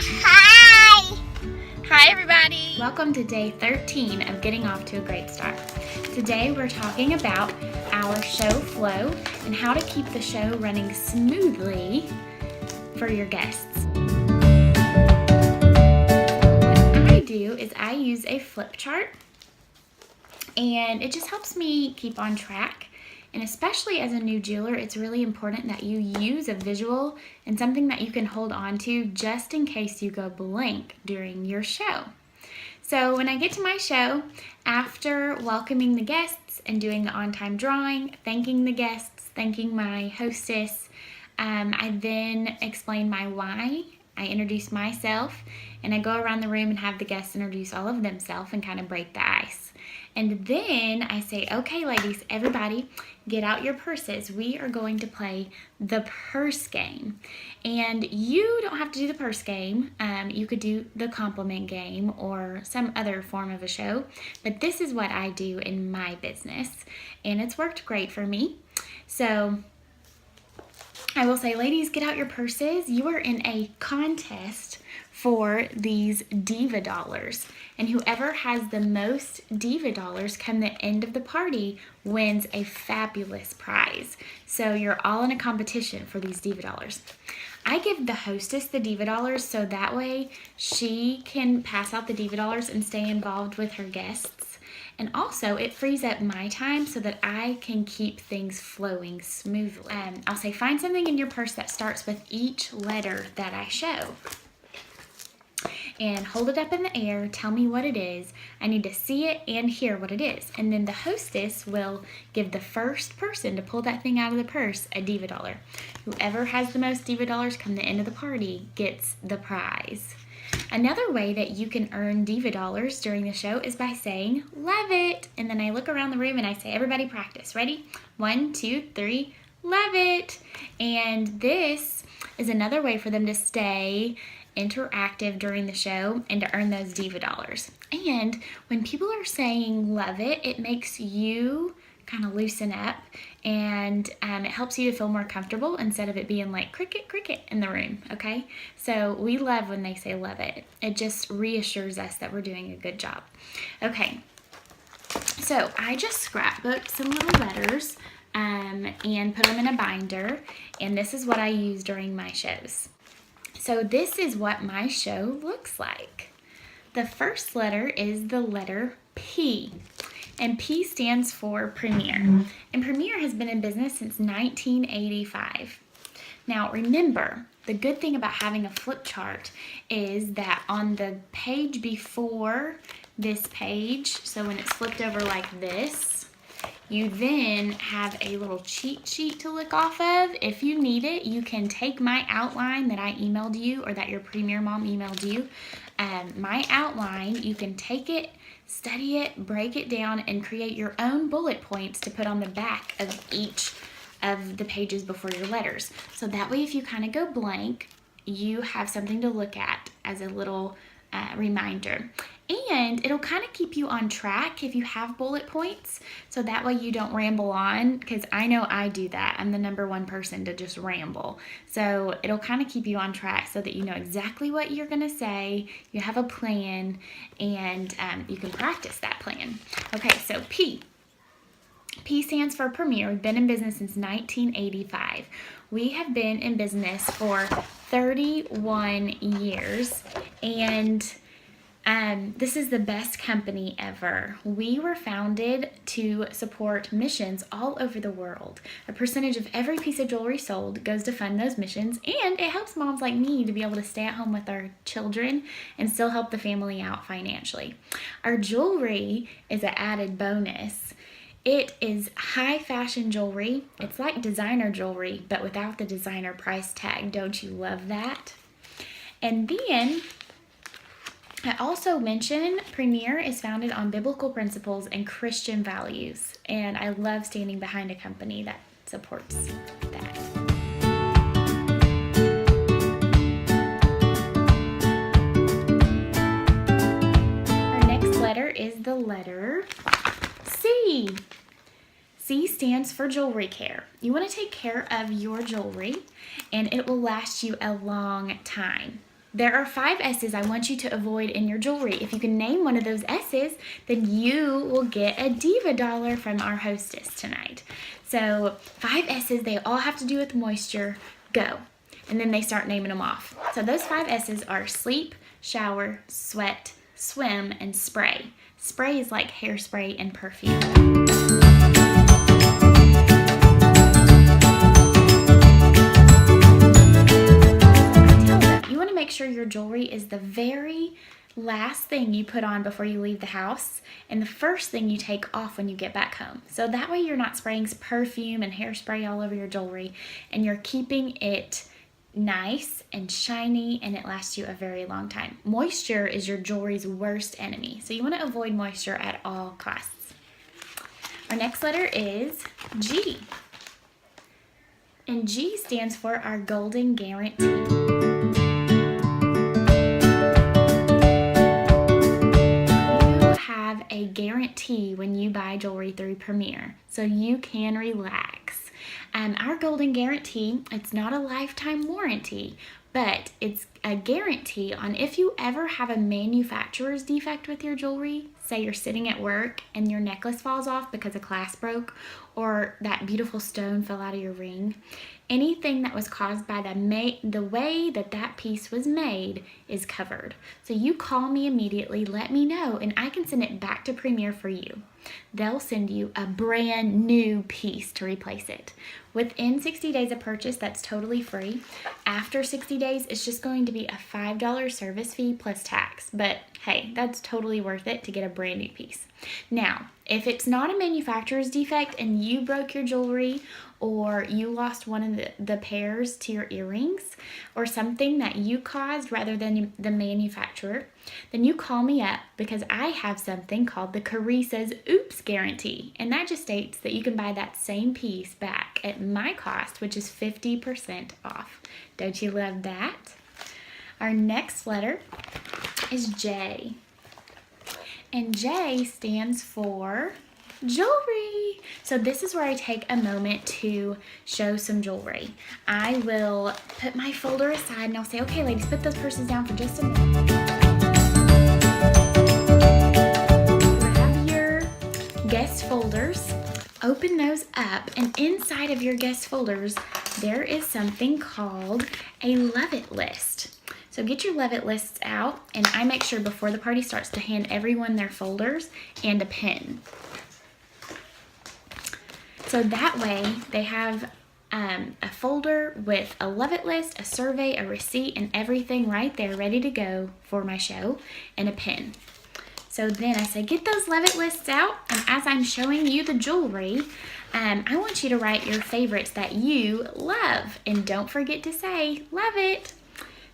Hi! Hi everybody! Welcome to day 13 of Getting Off to a Great Start. Today we're talking about our show flow and how to keep the show running smoothly for your guests. What I do is I use a flip chart, and it just helps me keep on track. And especially as a new jeweler, it's really important that you use a visual and something that you can hold on to just in case you go blank during your show. So when I get to my show, after welcoming the guests and doing the on-time drawing, thanking the guests, thanking my hostess, I then explain my why. I introduce myself, and I go around the room and have the guests introduce all of themselves and kind of break the ice. And then I say, okay, ladies, everybody, get out your purses. We are going to play the purse game. And you don't have to do the purse game. You could do the compliment game or some other form of a show. But this is what I do in my business. And it's worked great for me. So I will say, ladies, get out your purses. You are in a contest for these diva dollars. And whoever has the most diva dollars come the end of the party wins a fabulous prize. So you're all in a competition for these diva dollars. I give the hostess the diva dollars so that way she can pass out the diva dollars and stay involved with her guests. And also, it frees up my time so that I can keep things flowing smoothly. I'll say, find something in your purse that starts with each letter that I show. And hold it up in the air, tell me what it is. I need to see it and hear what it is. And then the hostess will give the first person to pull that thing out of the purse a diva dollar. Whoever has the most diva dollars come the end of the party gets the prize. Another way that you can earn diva dollars during the show is by saying, love it. And then I look around the room and I say, everybody practice. Ready? 1, 2, 3, love it. And this is another way for them to stay interactive during the show and to earn those diva dollars. And when people are saying love it, it makes you kind of loosen up, and it helps you to feel more comfortable instead of it being like cricket, cricket in the room, okay? So we love when they say love it. It just reassures us that we're doing a good job. Okay, so I just scrapbooked some little letters and put them in a binder, and this is what I use during my shows. So this is what my show looks like. The first letter is the letter P. And P stands for Premier. And Premier has been in business since 1985. Now remember, the good thing about having a flip chart is that on the page before this page, so when it's flipped over like this, you then have a little cheat sheet to look off of. If you need it, you can take my outline that I emailed you or that your Premier Mom emailed you. My outline, you can take it, study it, break it down, and create your own bullet points to put on the back of each of the pages before your letters. So that way, if you kind of go blank, you have something to look at as a little reminder. And it'll kind of keep you on track if you have bullet points, so that way you don't ramble on, because I know I do that. I'm the number one person to just ramble. So it'll kind of keep you on track so that you know exactly what you're going to say, you have a plan, and you can practice that plan. Okay, so P. P stands for Premier. We've been in business since 1985. We have been in business for 31 years, and this is the best company ever. We were founded to support missions all over the world. A percentage of every piece of jewelry sold goes to fund those missions, and it helps moms like me to be able to stay at home with our children and still help the family out financially. Our jewelry is an added bonus. It is high fashion jewelry. It's like designer jewelry, but without the designer price tag. Don't you love that? And then I also mentioned Premier is founded on biblical principles and Christian values, and I love standing behind a company that supports that. Our next letter is the letter C. C stands for jewelry care. You want to take care of your jewelry, and it will last you a long time. there are 5 S's I want you to avoid in your jewelry. If you can name one of those S's, then you will get a Diva dollar from our hostess tonight. So 5 S's, they all have to do with moisture. Go. And then they start naming them off. So those 5 S's are sleep, shower, sweat, swim, and spray. Spray is like hairspray and perfume. Make sure your jewelry is the very last thing you put on before you leave the house and the first thing you take off when you get back home. So that way you're not spraying perfume and hairspray all over your jewelry, and you're keeping it nice and shiny, and it lasts you a very long time. Moisture is your jewelry's worst enemy, so you want to avoid moisture at all costs. Our next letter is G, and G stands for our golden guarantee. A guarantee when you buy jewelry through Premier, so you can relax. Our golden guarantee, it's not a lifetime warranty, but it's a guarantee on if you ever have a manufacturer's defect with your jewelry. Say you're sitting at work and your necklace falls off because a clasp broke, or that beautiful stone fell out of your ring. Anything that was caused by the way that piece was made is covered. So you call me immediately, let me know, and I can send it back to Premier for you. They'll send you a brand new piece to replace it. Within 60 days of purchase, that's totally free. After 60 days, it's just going to be a $5 service fee plus tax. But hey, that's totally worth it to get a brand new piece. Now, if it's not a manufacturer's defect and you broke your jewelry, or you lost one of the pairs to your earrings, or something that you caused rather than the manufacturer, then you call me up, because I have something called the Carissa's Oops Guarantee, and that just states that you can buy that same piece back at my cost, which is 50% off. Don't you love that? Our next letter is J, and J stands for jewelry. So this is where I take a moment to show some jewelry. I will put my folder aside and I'll say, okay, ladies, put those purses down for just a minute. Grab your guest folders, open those up, and inside of your guest folders, there is something called a Love It list. So get your Love It lists out, and I make sure before the party starts to hand everyone their folders and a pen. So that way they have a folder with a Love It list, a survey, a receipt, and everything right there ready to go for my show, and a pen. So then I say, get those Love It lists out, and as I'm showing you the jewelry, I want you to write your favorites that you love, and don't forget to say, love it.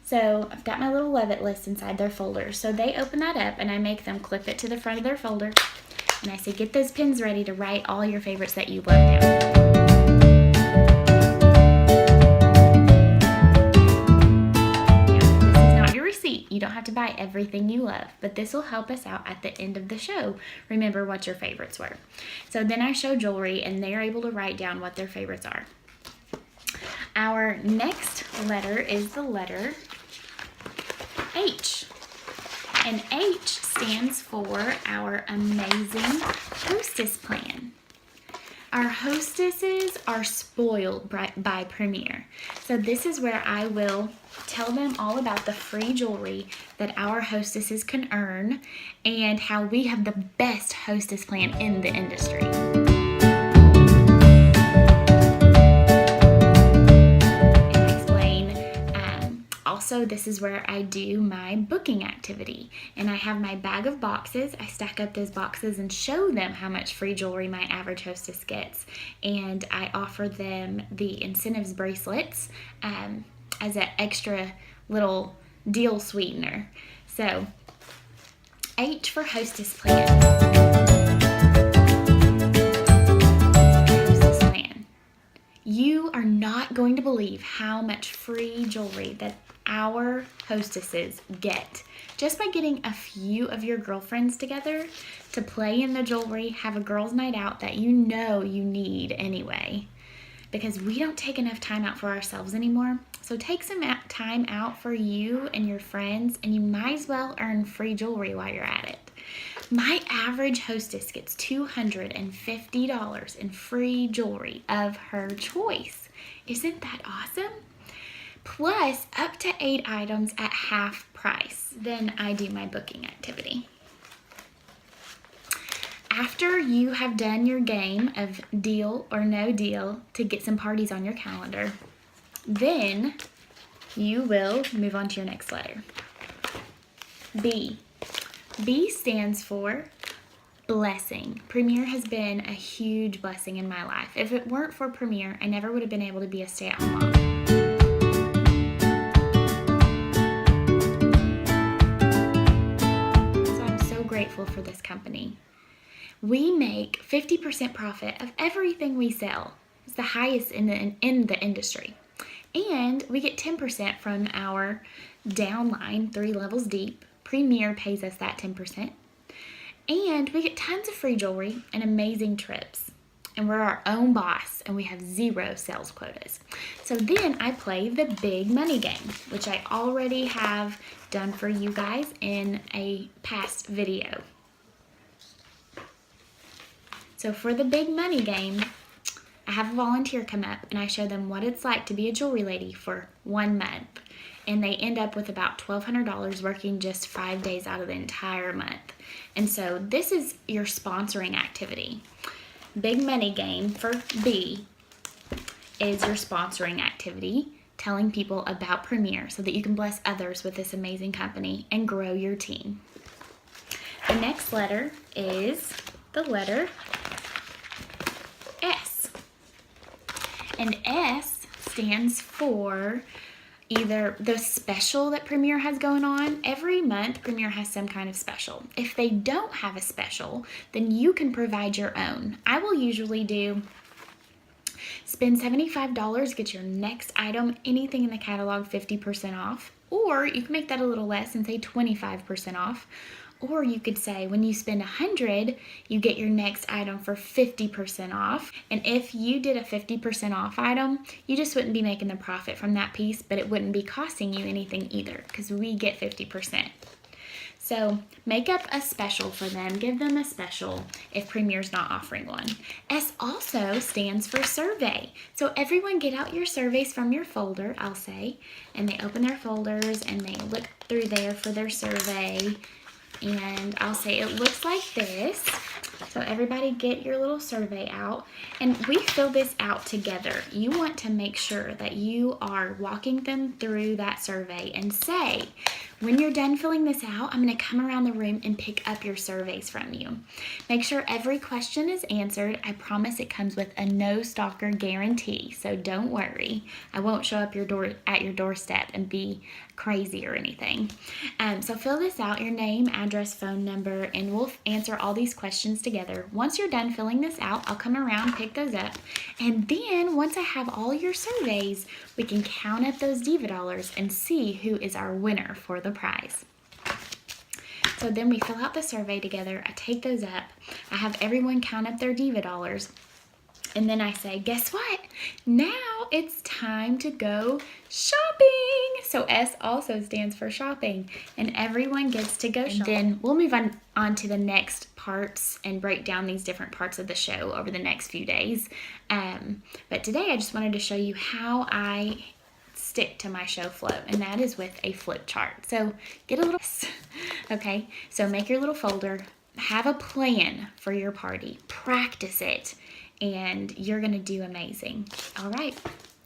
So I've got my little Love It list inside their folder. So they open that up, and I make them clip it to the front of their folder. And I say, get those pens ready to write all your favorites that you love down. Now, this is not your receipt. You don't have to buy everything you love, but this will help us out at the end of the show. Remember what your favorites were. So then I show jewelry, and they're able to write down what their favorites are. Our next letter is the letter H. And H stands for our amazing hostess plan. Our hostesses are spoiled by Premier. So this is where I will tell them all about the free jewelry that our hostesses can earn and how we have the best hostess plan in the industry. Also, this is where I do my booking activity, and I have my bag of boxes. I stack up those boxes and show them how much free jewelry my average hostess gets, and I offer them the incentives bracelets as an extra little deal sweetener. So, H for hostess plan. Hostess plan. You are not going to believe how much free jewelry that our hostesses get just by getting a few of your girlfriends together to play in the jewelry, have a girls' night out that you know you need anyway. because we don't take enough time out for ourselves anymore. So take some time out for you and your friends, and you might as well earn free jewelry while you're at it. My average hostess gets $250 in free jewelry of her choice. Isn't that awesome? Plus up to 8 items at half price. Then I do my booking activity. After you have done your game of deal or no deal to get some parties on your calendar, then you will move on to your next letter. B. B stands for blessing. Premier has been a huge blessing in my life. If it weren't for Premier, I never would have been able to be a stay-at-home mom. So I'm so grateful for this company. We make 50% profit of everything we sell. It's the highest in the industry. And we get 10% from our downline, 3 levels deep. Premier pays us that 10%. And we get tons of free jewelry and amazing trips. And we're our own boss, and we have 0 sales quotas. So then I play the big money game, which I already have done for you guys in a past video. So for the big money game, I have a volunteer come up and I show them what it's like to be a jewelry lady for 1 month. And they end up with about $1,200 working just 5 days out of the entire month. And so this is your sponsoring activity. Big money game for B is your sponsoring activity, telling people about Premier so that you can bless others with this amazing company and grow your team. The next letter is the letter S. And S stands for either the special that Premier has going on. Every month, Premier has some kind of special. If they don't have a special, then you can provide your own. I will usually do spend $75, get your next item, anything in the catalog, 50% off. Or you can make that a little less and say 25% off. Or you could say when you spend $100, you get your next item for 50% off. And if you did a 50% off item, you just wouldn't be making the profit from that piece, but it wouldn't be costing you anything either because we get 50%. So make up a special for them. Give them a special if Premier's not offering one. S also stands for survey. So everyone get out your surveys from your folder, I'll say, and they open their folders and they look through there for their survey. And I'll say it looks like this. So everybody get your little survey out. And we fill this out together. You want to make sure that you are walking them through that survey and say, when you're done filling this out, I'm going to come around the room and pick up your surveys from you. Make sure every question is answered. I promise it comes with a no stalker guarantee, so don't worry. I won't show up at your doorstep and be crazy or anything. So fill this out, your name, address, phone number, and we'll answer all these questions together. Once you're done filling this out, I'll come around, pick those up, and then once I have all your surveys, we can count up those Diva dollars and see who is our winner for the prize. So then we fill out the survey together. I take those up. I have everyone count up their Diva dollars. And then I say, guess what? Now it's time to go shopping. So S also stands for shopping. And everyone gets to go shopping. Then we'll move on to the next parts and break down these different parts of the show over the next few days. But today I just wanted to show you how I stick to my show flow, and that is with a flip chart. So get a little, okay, so make your little folder, have a plan for your party, practice it, and you're gonna do amazing. All right,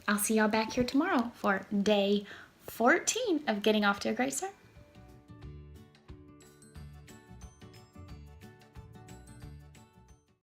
I'll see y'all back here tomorrow for day 14 of Getting Off to a Great Start.